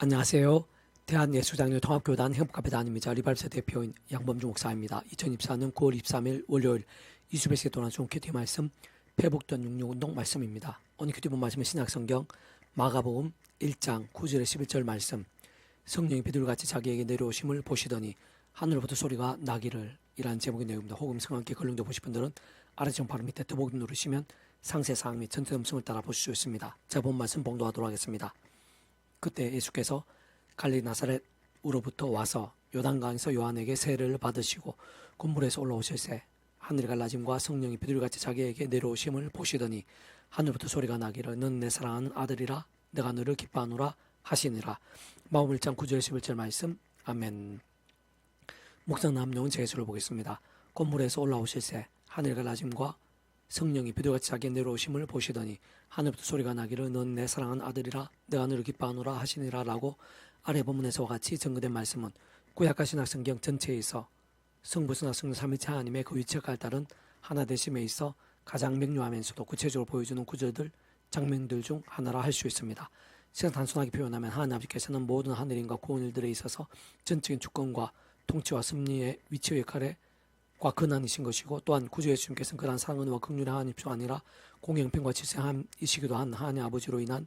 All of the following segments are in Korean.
안녕하세요. 대한예수장로통합교단 행복카페단임이자 리발세 대표인 양범주 목사입니다. 2024년 9월 23일 월요일 이수배시에 도난 좋은 큐티 말씀 회복된 육류운동 말씀입니다. 오늘 큐티 본 말씀은 신약성경 마가복음 1장 9절에 11절 말씀. 성령이 비둘같이 자기에게 내려오심을 보시더니 하늘로부터 소리가 나기를, 이라는 제목의 내용입니다. 혹음성 함께 걸림도 보실 분들은 아래쪽 바로 밑에 더보기 누르시면 상세사항 및 전체 음성을 따라 보실 수 있습니다. 제가 본 말씀 봉독하도록 하겠습니다. 그때 예수께서 갈릴리 나사렛으로부터 와서 요단강에서 요한에게 세례를 받으시고 곤물에서 올라오실새 하늘이 갈라짐과 성령이 비둘기같이 자기에게 내려오심을 보시더니 하늘부터 소리가 나기를, 넌 내 사랑하는 아들이라, 내가 너를 기뻐하노라 하시니라. 마가복음 1장 9절 11절 말씀. 아멘. 묵상 남용은 제수를 보겠습니다. 곤물에서 올라오실새 하늘이 갈라짐과 성령이 비둘기같이 자기에게 내려오심을 보시더니 하늘부터 소리가 나기를, 넌 내 사랑하는 아들이라, 내가 너를 기뻐하노라 하시니라 라고 아래 본문에서와 같이 증거된 말씀은 구약과 신약성경 전체에 있어 성부, 성자, 성령 삼위일체 하나님의 그 위치에 따른 하나 되심에 있어 가장 명료하면서도 구체적으로 보여주는 구절들, 장면들 중 하나라 할 수 있습니다. 시간 단순하게 표현하면 하나님 아버지께서는 모든 하늘인과 구원 일들에 있어서 전적인 주권과 통치와 섭리의 위치와 역할에 과 근한이신 것이고, 또한 구주 예수님께서는 그러한 사랑은혜와 긍휼의 하나님뿐 아니라 공영평과 질서함이시기도 한 하나님 아버지로 인한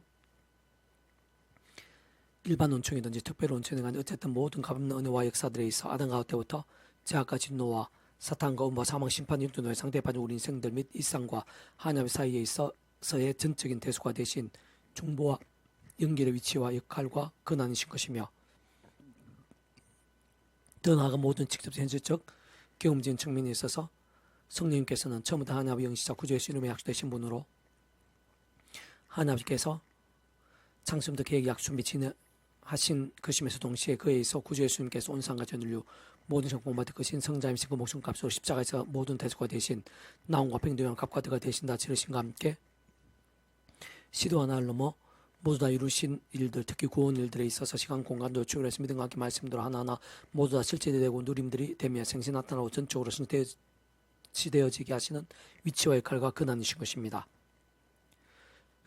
일반 온청이든지 특별 온청에 관한 어쨌든 모든 값없는 은혜와 역사들에 있어 아담 가운 때부터 죄악과 진노와 사탄과 음과 사망, 심판, 육도노의 상대에 빠진 우리 인생들 및 일상과 하나님 사이에 있어서의 전적인 대수가 되신 중보와 연결의 위치와 역할과 근한이신 것이며, 더 나아가 모든 직접 현실적 경험적인 측면에 있어서 성령님께서는 처음부터 하나님 아버지 영시자 구주 예수 이름의 약속되신 분으로 하나님 아버지께서 창세부터 계획 약속 및 진행하신 것이면서 동시에 그에 있어 구주 예수님께서 온 세상과 전 인류 모든 성공받을 것인 성자임신 그 목숨값으로 십자가에서 모든 대속가 되신 나온과 평등한 값과 대가 되신 다 치르신과 함께 시도와 나를 넘어 모두 다 이루신 일들, 특히 구원 일들에 있어서 시간, 공간도 요축을 해서 믿음과 함께 말씀대로 하나하나 모두 다 실제되고 누림들이 되며 생시 나타나고 전적으로 성취되어지게 하시는 위치와 역할과 근한이신 것입니다.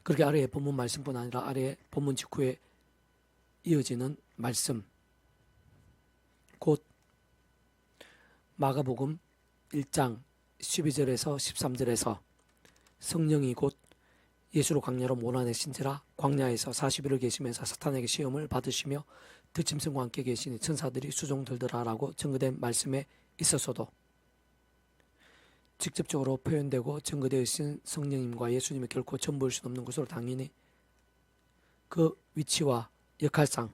그렇게 아래의 본문 말씀뿐 아니라 아래의 본문 직후에 이어지는 말씀, 곧 마가복음 1장 12절에서 13절에서 성령이 곧 예수로 광야로 몰아내신지라 광야에서 40일을 계시면서 사탄에게 시험을 받으시며 들짐승과 함께 계시니 천사들이 수종 들더라라고 증거된 말씀에 있어서도 직접적으로 표현되고 증거되어 있는 성령님과 예수님이 결코 전부일 수 없는 것으로 당연히 그 위치와 역할상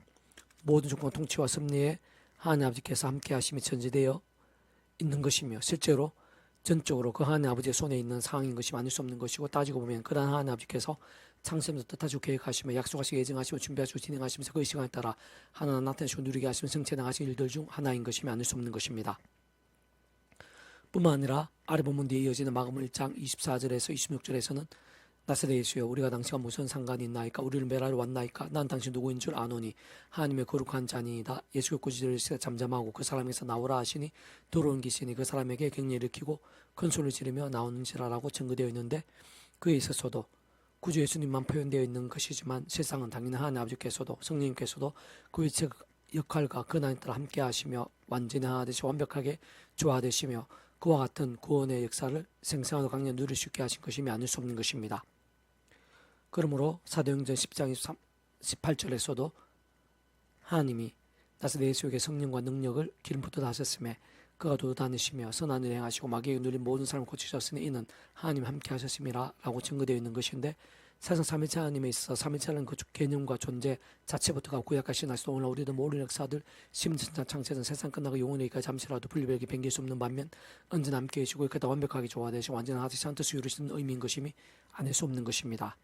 모든 조건 통치와 섭리에 하나님 아버지께서 함께 하심이 전제되어 있는 것이며, 실제로 전적으로 그 하나님 아버지의 손에 있는 상황인 것이 아닐 수 없는 것이고, 따지고 보면 그러한 하나님 아버지께서 창세부터 뜻하시고 계획하시며 약속하시고 예정하시고 준비하시고 진행하시면서 그 시간에 따라 하나님 나타내시고 누리게 하시면 성취해 나가신 일들 중 하나인 것이며 아닐 수 없는 것입니다. 뿐만 아니라 아래 본문 뒤에 이어지는 마가복음 1장 24절에서 26절에서는 나사렛 예수여, 우리가 당신과 무슨 상관이 있나이까? 우리를 멸하러 왔나이까? 난 당신 누구인 줄 아노니 하나님의 거룩한 자니이다. 예수가 꾸짖을 잠잠하고 그 사람에게서 나오라 하시니 더러운 귀신이 그 사람에게 격리를 일으키고 큰 소리를 지르며 나오는지라라고 증거되어 있는데, 그에 있어서도 구주 예수님만 표현되어 있는 것이지만 실상은 당연히 하나님 아버지께서도 성령님께서도 그 위치 역할과 근한에 따라 함께 하시며 완전히 하나 되시 완벽하게 조화되시며 그와 같은 구원의 역사를 생생하고 강렬히 누릴 수 있게 하신 것이며 아닐 수 없는 것입니다. 그러므로 사도행전 10장 18절에서도 하나님이 나사렛 예수에게 성령과 능력을 기름부터 다하셨음에 그가 도도다니시며 선한 일 행하시고 마귀에게 눌린 모든 사람을 고치셨으니 이는 하나님 함께 하셨음이라 라고 증거되어 있는 것인데, 사실 삼위일체 하나님에 있어 삼위일체라는 그 개념과 존재 자체부터가 구약과 신약에서 오늘 우리도 모르는 역사들 심천자 창세전 세상 끝나고 영원히까지 잠시라도 분리되게 변길 수 없는 반면 언제나 함께 계시고 그다 완벽하게 조화되시고 완전한 하듯이 한 뜻을 이루시는 의미인 것임이 아닐 수 없는 것입니다.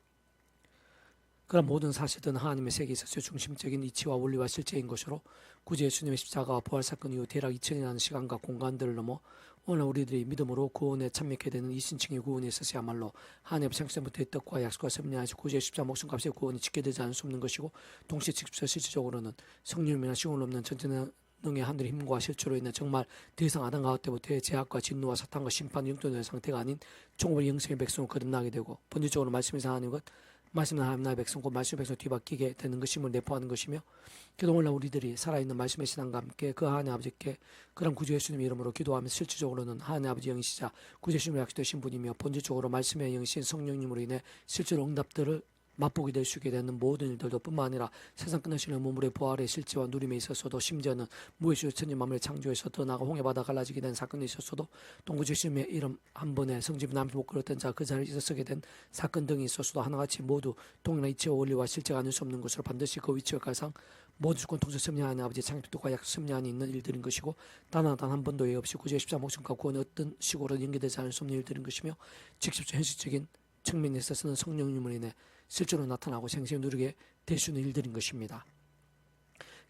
그런 모든 사실은 하나님의 세계에 있어서 중심적인 이치와 원리와 실제인 것으로 구주 예수님의 십자가와 부활사건 이후 대략 2000이라는 시간과 공간들을 넘어 오늘 우리들이 믿음으로 구원에 참여하게 되는 이신층의 구원에 있어서야말로 하나님의 창세부터의 뜻과 약속과 섭리하시고 구주의 십자가 목숨값의 구원이 지켜되지 않을 수 없는 것이고, 동시에 직접 실질적으로는 성령이나 시온을 없는 전능의 하늘의 힘과 실체로 인해 정말 더 이상 아담 가운 때부터의 죄악과 진노와 사탄과 심판, 영도된 상태가 아닌 종업의 영생의 백성을 거듭나게 되고, 본질적으로 말씀에서 하나님 것 말씀은 하나님의 백성 곧 말씀의 백성 뒤바뀌게 되는 것임을 내포하는 것이며 그동안 우리들이 살아있는 말씀의 신앙과 함께 그 하나님 아버지께 그런 구주 예수님의 이름으로 기도하면서 실질적으로는 하나님 아버지 영이시자 구주 예수님의 약속되신 분이며 본질적으로 말씀의 영이신 성령님으로 인해 실제로 응답들을 맛보게 될 수 있게 되는 모든 일들도 뿐만 아니라 세상 끝나시는 몸물의 부활의 실제와 누림에 있어서도 심지어는 무의식 천지 만물의 창조에서 더 나아가 홍해바다 갈라지게 된 사건이 있었어도 동구주 예수님의 이름 한 번에 성집 남편 못 걸었던 자 그 자리에 서게 된 사건 등이 있었어도 하나같이 모두 동일한 이치와 원리와 실제가 아닐 수 없는 것으로 반드시 그 위치와 가상 모든 주권 통치 섭리하는 아버지 창립과 약 섭리 안에 있는 일들인 것이고 단 한 번도 예 없이 구주의 십자 목숨과 구원이 어떤 식으로 연계되지 않을 수 없는 일들인 것이며 직접적 현실적인 측면에 있어서는 성령님으로 인해 실제로 나타나고 생생히 누리게 될 수 있는 일들인 것입니다.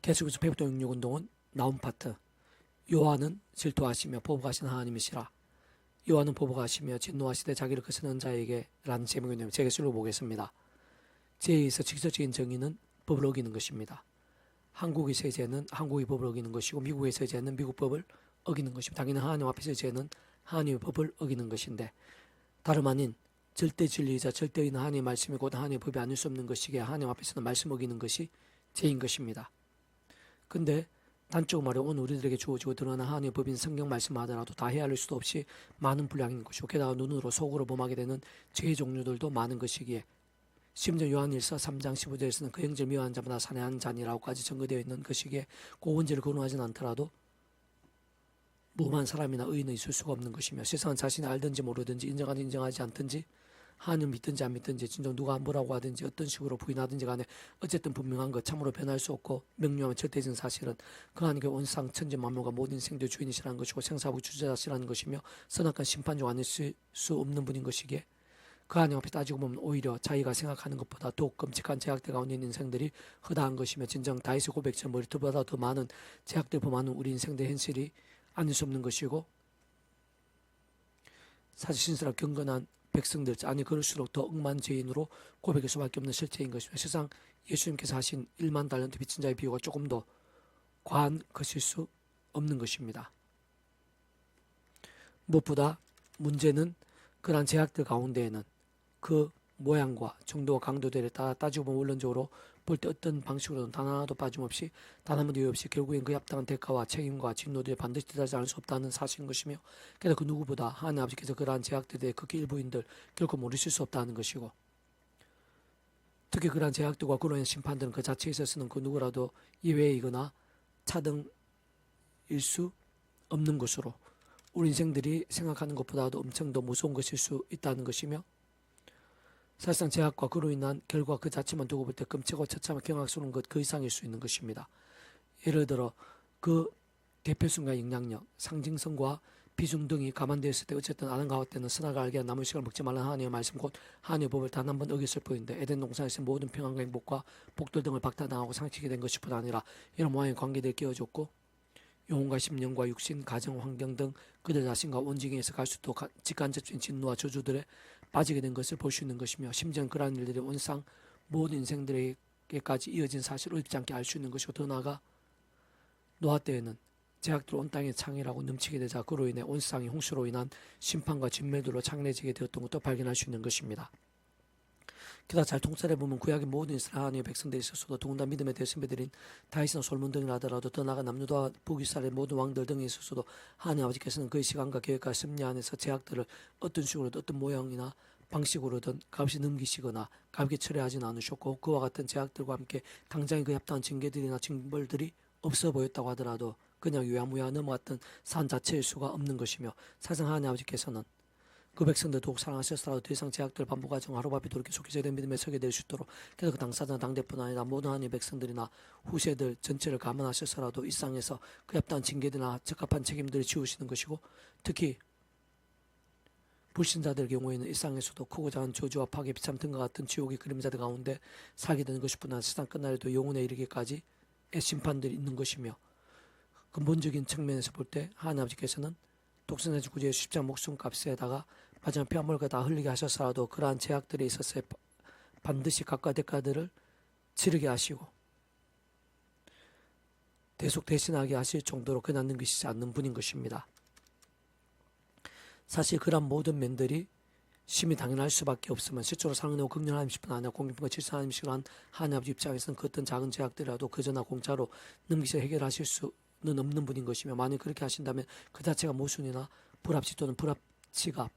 계속해서 배부동 육육운동은 나온 파트. 요한은 질투하시며 보복하신 하나님이시라. 요한은 보복하시며 진노하시되 자기를 거스르는 자에게 라는 제목의 내용 제가 읽어보겠습니다. 죄에 의해서 직접적인 정의는 법을 어기는 것입니다. 한국에서의 죄는 한국의 법을 어기는 것이고 미국에서의 죄는 미국 법을 어기는 것이고 당연히 하나님 앞에서의 죄는 하나님의 법을 어기는 것인데 다름 아닌 절대 진리이자 절대인 하나님의 말씀이 곧 하나님의 법이 아닐 수 없는 것이기에 하나님 앞에서는 말씀 어기는 것이 죄인 것입니다. 근데 단적으로 말해 오늘 우리들에게 주어지고 드러나는 하나님의 법인 성경 말씀 하더라도 다 헤아릴 수도 없이 많은 분량인 것이고 게다가 눈으로 속으로 범하게 되는 죄의 종류들도 많은 것이기에 심지어 요한일서 3장 15절에서는 그 형제를 미워하는 자마다 살해하는 자니라고까지 전거되어 있는 것이기에 그 원죄를 거론하지는 않더라도 무험한 사람이나 의인은 있을 수가 없는 것이며 세상은 자신이 알든지 모르든지 인정하든지 인정하지 않든지 하나님 믿든지 안 믿든지 진정 누가 뭐라고 하든지 어떤 식으로 부인하든지 간에 어쨌든 분명한 것 참으로 변할 수 없고 명료하면 절대적인 사실은 그 하나님께 온상 천지 만물과 모든 생들 주인이시라는 것이고 생사부 주자시라는 것이며 선악한 심판 중 아닐 수 없는 분인 것이기에 그 하나님 앞에 따지고 보면 오히려 자기가 생각하는 것보다 더욱 끔찍한 제약들 가운데 있는 인생들이 허다한 것이며 진정 다윗의 고백처럼 머리털보다 더 많은 제약들 범하는 우리 인생들의 현실이 아닐 수 없는 것이고 사실 신실하고 경건한 백성들 아니 그럴수록 더 억만죄인으로 고백할 수밖에 없는 실체인 것이며 세상 예수님께서 하신 1만 달란트 빚진 자의 비유가 조금 더 과한 것일 수 없는 것입니다. 무엇보다 문제는 그러한 제약들 가운데에는 그 모양과 정도와 강도들에 따라 따지고 보면 원론적으로 볼 때 어떤 방식으로든 단 하나도 빠짐없이 단 한 번도 이유 없이 결국엔 그 합당한 대가와 책임과 진노들이 반드시 대하지 않을 수 없다는 사실인 것이며 그래서 그 누구보다 하나님 아버지께서 그러한 제약들에 대해 극히 일부인들 결코 모르실 수 없다는 것이고 특히 그러한 제약들과 그러한 심판들은 그 자체에 있어서는 그 누구라도 예외이거나 차등일 수 없는 것으로 우리 인생들이 생각하는 것보다도 엄청 더 무서운 것일 수 있다는 것이며 사실상 제약과 그로 인한 결과 그 자체만 두고 볼 때 끔찍하고 처참하고 경악스러운 것 그 이상일 수 있는 것입니다. 예를 들어 그 대표성과 영향력, 상징성과 비중 등이 감안되었을 때 어쨌든 아담과 하와 때는 선악을 알게 한 나무 식을 먹지 말라는 하나님의 말씀 곧 하나님의 법을 단 한 번 어겼을 뿐인데 에덴 동산에서 모든 평안과 행복과 복들 등을 박탈당하고 상치게 된 것이 뿐 아니라 이런 모양의 관계들이 끼워졌고 영혼과 심령과 육신, 가정, 환경 등 그들 자신과 원징에서 갈 수도 직간접적인 진노와 저주들에 빠지게 된 것을 볼 수 있는 것이며 심지어는 그러한 일들이 온상 모든 인생들에게까지 이어진 사실을 어렵지 않게 알 수 있는 것이고 더 나아가 노아 때에는 제약들 온 땅에 창이라고 넘치게 되자 그로 인해 온 세상이 홍수로 인한 심판과 진멸들로 창례지게 되었던 것도 발견할 수 있는 것입니다. 게다가 잘 통찰해보면 구약의 모든 이스라엘 하나님의 백성들이 있었어도 더군다나 믿음의 대선배들인 다윗이나 솔몬 등이라 하더라도 더 나아가 남유다와 북이스라엘의 모든 왕들 등이 있었어도 하나님 아버지께서는 그의 시간과 계획과 섭리 안에서 제약들을 어떤 식으로든 어떤 모양이나 방식으로든 값이 넘기시거나 가볍게 처리하지는 않으셨고 그와 같은 제약들과 함께 당장의 그 합당한 징계들이나 징벌들이 없어 보였다고 하더라도 그냥 유야무야 넘어갔던 산 자체일 수가 없는 것이며 사실 하나님 아버지께서는 그 백성들 더욱 사랑하셨더라도 더 이상 제약들 반복하지 하루바삐 돌이켜 속히 된 믿음에 서게 될 수 있도록 그래서 그 당사자나 당대뿐 아니라 모든 하나님의 백성들이나 후세들 전체를 감안하셨더라도 이 땅에서 그 합당한 징계들이나 적합한 책임들을 지우시는 것이고 특히 불신자들 경우에는 일상에서도 크고 작은 저주와 파괴, 비참 등과 같은 지옥의 그림자들 가운데 살게 되는 것뿐 아니라 세상 끝날에도 영혼에 이르기까지의 심판들이 있는 것이며 근본적인 측면에서 볼 때 하나님 아버지께서는 독생자 구주의 십자가 목숨값에다가 마지막 피 한 몰과 다 흘리게 하셨어라도 그러한 제약들에 있어서 반드시 각과 대가들을 치르게 하시고 대속 대신하게 하실 정도로 그냥 넘기시지 않는 분인 것입니다. 사실 그러한 모든 면들이 심히 당연할 수밖에 없으면 실제로 사랑하고 긍휼하나님 싶은 아내와 공경과 질서하나님 싫어한 하나님 아버지 입장에서는 그 어떤 작은 제약들이라도 그저나 공짜로 넘기셔 해결하실 수는 없는 분인 것이며, 만약 그렇게 하신다면 그 자체가 모순이나 불합치 또는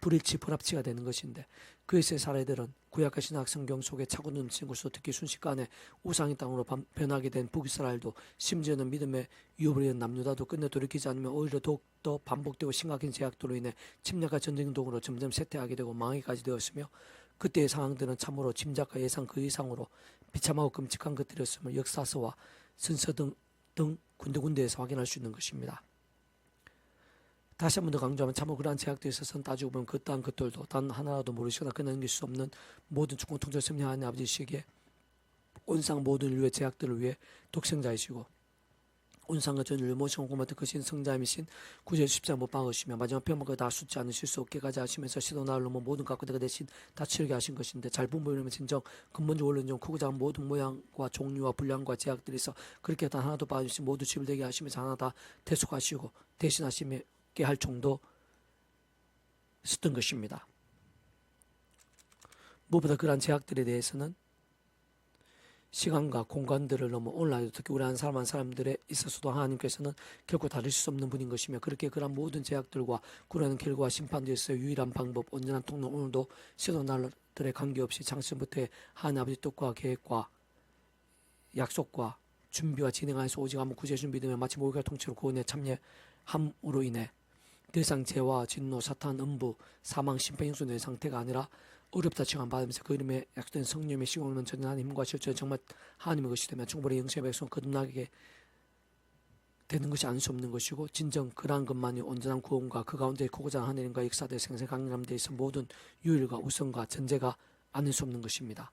불일치 불합치가 되는 것인데, 그리스의 사례들은 구약과 신약 성경 속에 차고 넘치는 곳으로 특히 순식간에 우상의 땅으로 변하게 된 북이스라엘도, 심지어는 믿음의 유업을 잃은 남유다도 끝내 돌이키지 않으면 오히려 더욱더 반복되고 심각한 제약도로 인해 침략과 전쟁동으로 점점 쇠퇴하게 되고 망하기까지 되었으며, 그때의 상황들은 참으로 짐작과 예상 그 이상으로 비참하고 끔찍한 것들이었음을 역사서와 선서 등 군데군데에서 확인할 수 있는 것입니다. 다시 한 번 더 강조하면 참으로 그러한 제약들에 있어서는 따지고 보면 그 또한 것들도 단 하나라도 모르시거나 끊어넘길 수 없는 모든 주권 통제 섭리하는 하나님 아버지시기에 온상 모든 인류의 제약들을 위해 독생자이시고 온상과 전 인류 모든 공고마트 크신 성자이신 구주의 십자가 못 박으시며 마지막 평범하게 다 숫지 않으실 수 없게까지 하시면서 시도 나를 넘어 모든 각고대가 대신 다 치르게 하신 것인데, 잘 분별하면 진정 근본적 원론적 크고 작은 모든 모양과 종류와 분량과 제약들이 있어 그렇게 단 하나도 빠지시 모두 집을 되게 하시면서 하나 다 대속하시고 대신하시며 할 정도 썼던 것입니다. 무엇보다 그러한 제약들에 대해서는 시간과 공간들을 넘어 오늘날도 특히 우리 한 사람들에 있어서도 하나님께서는 결코 다르실 수 없는 분인 것이며, 그렇게 그러한 모든 제약들과 그러한 결과와 심판에서의 유일한 방법, 온전한 통로, 오늘도 시도 날들에 관계없이 창세부터의 하나님 아버지 뜻과 계획과 약속과 준비와 진행하여서 오직 아무 구제준 믿음에 마치 모의가 통치로 구원에 참여함으로 인해 더 이상 죄와 진노, 사탄, 음부, 사망, 심판, 형수의 상태가 아니라 어렵다 칭함받으면서 그 이름에 약속된 성령의 시공을 전능한 힘과 실제로 정말 하나님의 것이 되면 충분히 영생의 백성 거듭나게 되는 것이 아닐 수 없는 것이고, 진정 그러한 것만이 온전한 구원과 그 가운데 고고장 하나님과 역사대 생생 강림함에 있어 모든 유일과 우선과 전제가 아닐 수 없는 것입니다.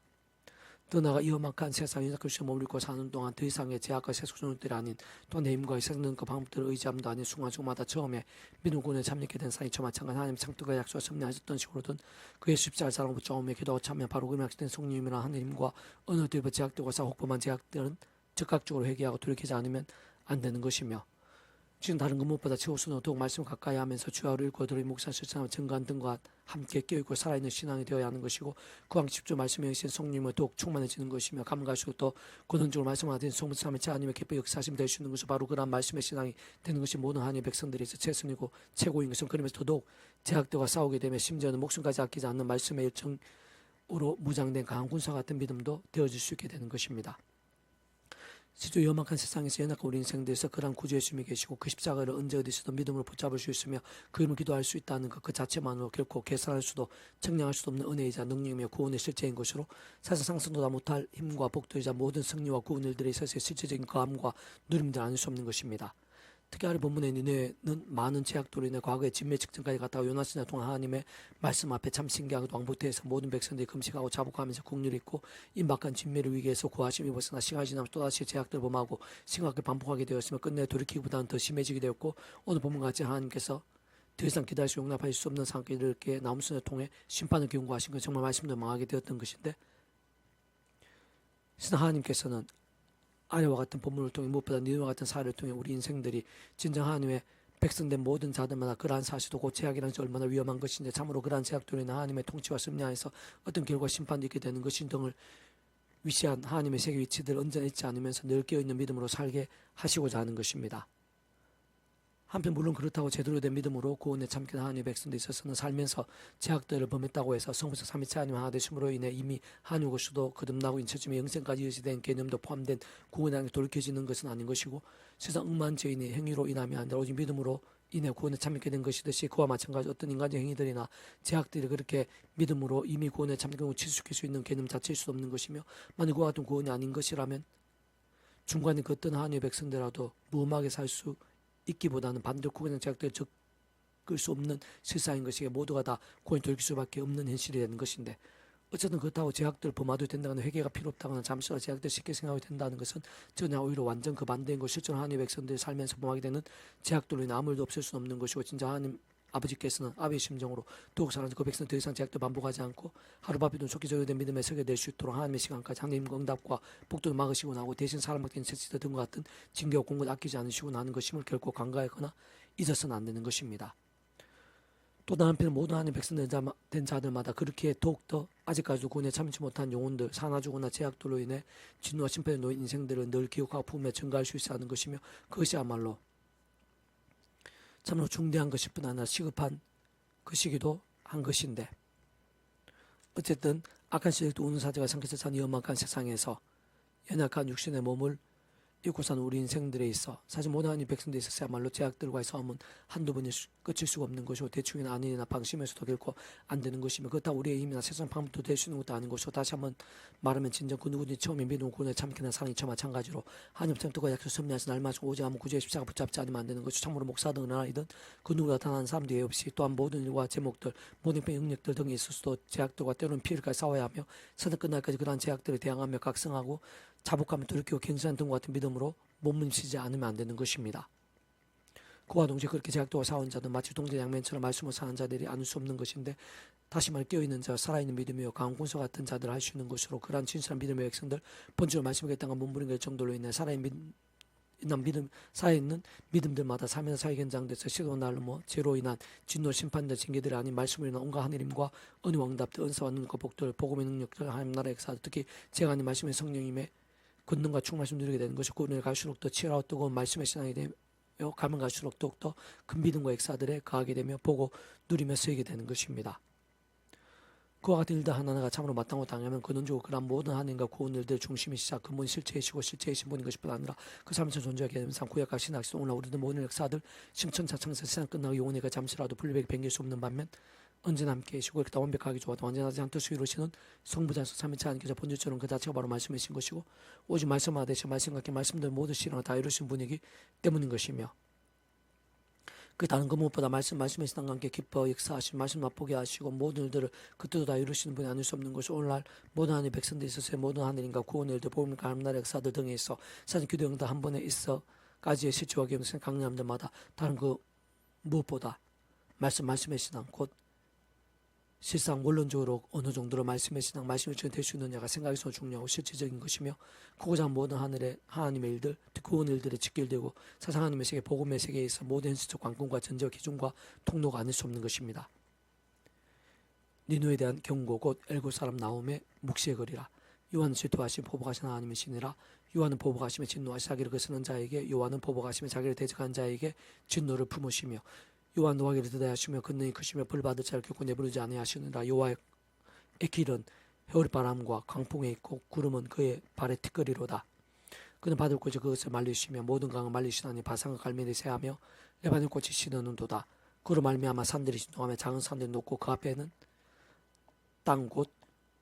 더 나아가 이 험악한 세상 인사글씨 머물고 사는 동안 더 이상의 제약과 세속성들이 아닌 또한 내 힘과 세상과 방법들을 의지함도 아닌 순간순간마다 처음에 믿음군에 참여하게 된 사이 저 마찬가지 하나님 창뜻과 약속과 섭리하셨던 식으로든 그의 십자가를 사랑하고 처음에 기도하고 참여 바로 그 약속된 성령님이나 하나님과 어느 때부터 제약들과 혹범한 제약들은 즉각적으로 회개하고 돌이키지 않으면 안 되는 것이며, 지금 다른 것 무엇보다 최우선으로 더욱 말씀을 가까이 하면서 주야를 읽고 들의 묵상 실천하며 증거한 등과 함께 깨어있고 살아있는 신앙이 되어야 하는 것이고, 그왕 집중 말씀에 의신 성령님을 더욱 충만해지는 것이며, 가면 갈수록 더 고등적으로 말씀하신 성부참의 하나님의 기뻐 역사하심이 될 수 있는 것이 바로 그러한 말씀의 신앙이 되는 것이 모든 하나님의 백성들이 있어 최선이고 최고인 것은, 그러면서 더더욱 제약들과 싸우게 되며 심지어는 목숨까지 아끼지 않는 말씀의 열정으로 무장된 강한 군사 같은 믿음도 되어질 수 있게 되는 것입니다. 실제 험악한 세상에서 연약한 우리 인생들에서 그러한 구주의 주님이 계시고 그 십자가를 언제 어디서도 믿음으로 붙잡을 수 있으며 그 이름을 기도할 수 있다는 것 그 자체만으로 결코 계산할 수도 측량할 수도 없는 은혜이자 능력이며 구원의 실제인 것으로, 사실 상상도 다 못할 힘과 복도이자 모든 승리와 구원 일들에 있어서의 실제적인 거함과 누림들 아닐 수 없는 것입니다. 특히 아래 본문의 니네는 많은 제약도로 인해 과거에 진멸 직전까지 갔다가 요나스나 통한 하나님의 말씀 앞에 참 신기하고도 왕부터해서 모든 백성들이 금식하고 자복하면서 국률이 있고 임박한 진멸의 위기에서 구하심이 벗어나 시간이 지나면 또다시 제약들을 범하고 심각하게 반복하게 되었으며 끝내 돌이키기보다는 더 심해지게 되었고, 오늘 본문같이 하나님께서 더 이상 기다릴 수 용납할 수 없는 상황에 이렇게 나무선을 통해 심판을 경고하신 건 정말 말씀도 망하게 되었던 것인데, 하나님께서는 아내와 같은 본문을 통해 무엇보다 니네와 같은 사례를 통해 우리 인생들이 진정 하나님의 백성된 모든 자들마다 그러한 사실도 곧 제약이라는 것이 얼마나 위험한 것인지, 참으로 그러한 제약들로 인해 하나님의 통치와 섭리하에서 어떤 결과 심판도 있게 되는 것인 등을 위시한 하나님의 세계 위치들을 언제나 잊지 않으면서 늘 깨어있는 믿음으로 살게 하시고자 하는 것입니다. 한편 물론 그렇다고 제대로 된 믿음으로 구원에 참견한 하나님의 백성들에 있어서는 살면서 제약들을 범했다고 해서 성부적 삼위체 하나님 하나 되심으로 인해 이미 하나님의 것으로 거듭나고 인쳐지며 영생까지 이어지된 개념도 포함된 구원에 향해 돌이켜지는 것은 아닌 것이고, 세상 억만 죄인의 행위로 인함이 아니라 오직 믿음으로 인해 구원에 참여하게 된 것이듯이, 그와 마찬가지 어떤 인간적 행위들이나 제약들이 그렇게 믿음으로 이미 구원에 참여하고 치수시킬 수 있는 개념 자체일 수 없는 것이며, 만약 그와 같은 구원이 아닌 것이라면 중간에 그 어떤 하나님의 백성들라도 무음하게 살 수 있기보다는 반대로 구원의 제약들을 적을 수 없는 실상인 것이기에 모두가 다 구원이 돌이킬 수밖에 없는 현실이 되는 것인데, 어쨌든 그렇다고 제약들을 범하도 된다거나 회개가 필요 없다거나 잠시라도 제약들을 쉽게 생각하게 된다는 것은 전혀 오히려 완전 그 반대인 것, 실제로 하나님의 백성들이 살면서 범하게 되는 제약들로 인해 아무 일도 없을 수는 없는 것이고, 진짜 하나님 아버지께서는 아비의 심정으로 더욱 사랑하는 그 백성 더 이상 제약도 반복하지 않고 하루바삐도 좋게 저요된 믿음에 서게 될 수 있도록 하나님의 시간까지 하나님과 응답과 복도를 막으시고 나고 대신 사람 맡긴 채찍 등과 같은 징계와 공을 아끼지 않으시고 나는 것임을 결코 간과하거나 잊어서는 안 되는 것입니다. 또 다른 편은 모든 하나님 백성 된 자들마다 그렇게 더욱더 아직까지도 구원에 참지 못한 영혼들, 사나죽거나 제약들로 인해 진노와 심판에 놓인 인생들을 늘 기억하고 품에 증가할 수 있어야 하는 것이며, 그것이야말로 참으로 중대한 것일 뿐 아니라 시급한 것이기도 한 것인데, 어쨌든 악한 시력도 우는 사자가 상께서 사는 험악한 세상에서 연약한 육신의 몸을 입고 사는 우리 인생들에 있어 사실 모든 하나님 백성들에 있어서야말로 제약들과의 싸움은 한두 번이 끝일 수가 없는 것이고, 대충이나 아니나 방심해서도 결코 안 되는 것이며, 그렇다고 우리의 힘이나 세상 방법도 될 수 있는 것도 아닌 것이고, 다시 한번 말하면 진정 그 누구든지 처음에 믿음 구원에 참기는 사랑이 저 마찬가지로 하나님 뜻과 약속 섭리하신 날마저 오직 아무 구주의 십자가 붙잡지 않으면 안 되는 것이, 참으로 목사든 은하이든 그 누구나 나타나는 사람도 예 없이, 또한 모든 일과 제목들, 모든 병 영역들 등이 있을 수도 제약들과 때로는 피해까지 싸워야 하며, 세상 끝날까지 그러한 제약들에 대항하며 각성하고 자복하며 돌이키고 경선한 등과 같은 믿음으로 몸부림치지 않으면 안 되는 것입니다. 그와 동시에 그렇게 제약도와 싸운 자들, 마치 동전 양면처럼 말씀을 사는 자들이 아닐 수 없는 것인데, 다시 말해 깨어있는 자, 살아있는 믿음이요 강한 군사 같은 자들 할 수 있는 것으로, 그러한 진실한 믿음의 백성들, 본질로 말씀하겠다는 몸부림할 정도로 인해 살아있는 믿음들마다 삶에서 사회 현장에서 시도 날로 죄로 인한 진노 심판들 징계들이 아닌 말씀으로 인한 온갖 하느님과 은혜와 응답들, 은사와 능력과 복들, 복음의 능력들, 하나님 나라의 역사들, 특히 제가 아닌 말씀의 성령님의 권능과 충만심 누리게 되는 것이, 그은혜를 갈수록 더 치열하고 뜨거운 말씀의 신앙이 되며, 가면 갈수록 더욱더 큰 믿음과 역사들에 가하게 되며 보고 누리며 쓰이게 되는 것입니다. 그와 같은 일들 하나하나가 참으로 마땅하고 당하면 근원적으로 그러한 모든 하나님과 구원 일들 중심이시자 근본 실체이시고 실체이신 분인 것일 뿐 아니라 그 삶에서 존재하게 되는 상 구약과 신학시 오늘 우리들 모든 역사들 심천자창세 세상 끝나고 영혼이가 잠시라도 분리되게 변길 수 없는 반면 언제나 함께 계시고 이렇게 완벽하게 좋아도 완전하지 않은 뜻을 이루시는 성부자서 삼위체 하나님께서 본질처럼 그 자체가 바로 말씀이신 것이고, 오직 말씀하다 대신 말씀과 함께 말씀들 모든 실행을 다 이루신 분이기 때문인 것이며, 그 다른 그 무엇보다 말씀의 신앙과 함께 기뻐 역사하신 말씀 맛보게 하시고 모든 일들을 그 뜻도 다 이루시는 분이 아닐 수 없는 것이, 오늘날 모든 하나님의 백성들에 있어서의 모든 하나님과 구원의 일들, 복음과 하나님의 역사들 등에 있어 사실 기도 응답 한 번에 있어까지의 실체와 경생 강림들마다 다른 그 무엇보다 말씀의 신앙, 곧 실상 원론적으로 어느 정도로 말씀의 신앙, 말씀의 주인 될 수 있느냐가 생각에서 중요하고 실질적인 것이며, 그고자 모든 하늘의 하나님의 일들, 구원 일들에 직결되고 사상 하나님의 세계, 복음의 세계에 있어 모든 현실적 관건과 전제와 기준과 통로가 아닐 수 없는 것입니다. 니누에 대한 경고, 곧 엘고 사람 나옴의 묵시의 거리라. 요한은 질투하심 보복하신 하나님의 신이라. 요한은 보복하심에 진노하시 자기를 거스는 자에게, 요한은 보복하심에 자기를 대적한 자에게 진노를 품으시며, 요한 노하기를 드다하시며 권능이 크시며 벌받을 자를 결코 내버리지 아니하시느라. 여호와의 길은 해오리바람과 강풍에 있고 구름은 그의 발의 티끌이로다. 그는 받을 곳에 그것을 말리시며 모든 강을 말리시나니 바산과 갈멜이 새하며 레바논 꽃이 시드는도다. 그로 말미암아 산들이 진동하며 작은 산들이 높고 그 앞에는 땅 곧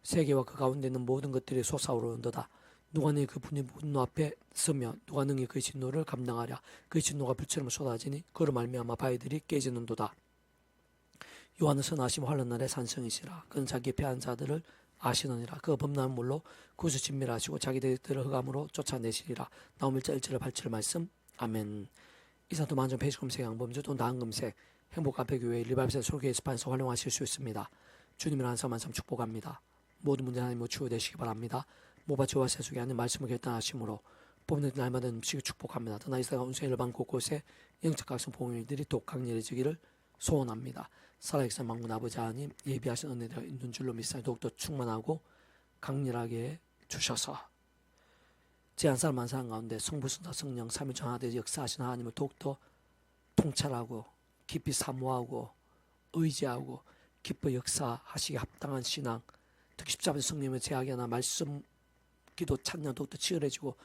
세계와 그 가운데 있는 모든 것들이 솟아오르는도다. 누가 능히 그 분노 앞에 서며 누가 능히 그의 진노를 감당하랴. 그의 진노가 불처럼 쏟아지니 그로 말미암아 바위들이 깨지는도다. 요한은 선하심 환란 날의 산성이시라. 그는 자기의 패한 자들을 아시느니라. 그 범람한 물로 구수 진멸하시고 자기들을 흑암으로 쫓아내시리라. 나옴 1절 1절을 8절 말씀. 아멘. 이사도 만점 페이지금색 양범주 또 나은금색 행복카페교회 리바이브센 설교 에스판에서 활용하실 수 있습니다. 주님을 한사만삼 축복합니다. 모든 문제 하나님 치유되시기 바랍니다. 모바지와 세속에 하는 말씀을 결단하심으로 뽑는 날마다 음식을 축복합니다. 더나 이스라엘 온수 일반 곳곳에 영적 각성 복음일들이 또 강렬해지기를 소원합니다. 살아계신 만군 아버지 하나님, 예비하신 은혜를 있는 줄로 믿사니 더욱더 충만하고 강렬하게 주셔서 제 한 사람 한 사람 가운데 성부성자 성령 삼위일체 하나되어 역사하신 하나님을 더욱더 통찰하고 깊이 사모하고 의지하고 기뻐 역사하시기 합당한 신앙, 특히 십자가의 성령의 제약이 하나 말씀 기도 찬양 더욱더 치열해지고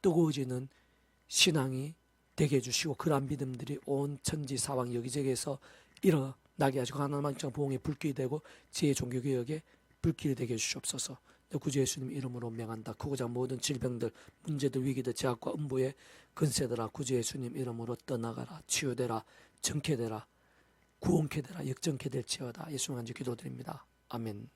뜨거워지는 신앙이 되게 해주시고, 그러한 믿음들이 온 천지 사방 여기저기에서 일어나게 하시고 하나님의 보응에 불길이 되고 지혜의 종교개혁에 불길이 되게 해주시옵소서. 구주 예수님 이름으로 명한다. 크고자 모든 질병들, 문제들, 위기들, 제약과 음부의 근세들아 구주 예수님 이름으로 떠나가라. 치유되라. 정케되라. 구원케 되라. 역정케 될지어다. 예수님 간절 기도드립니다. 아멘.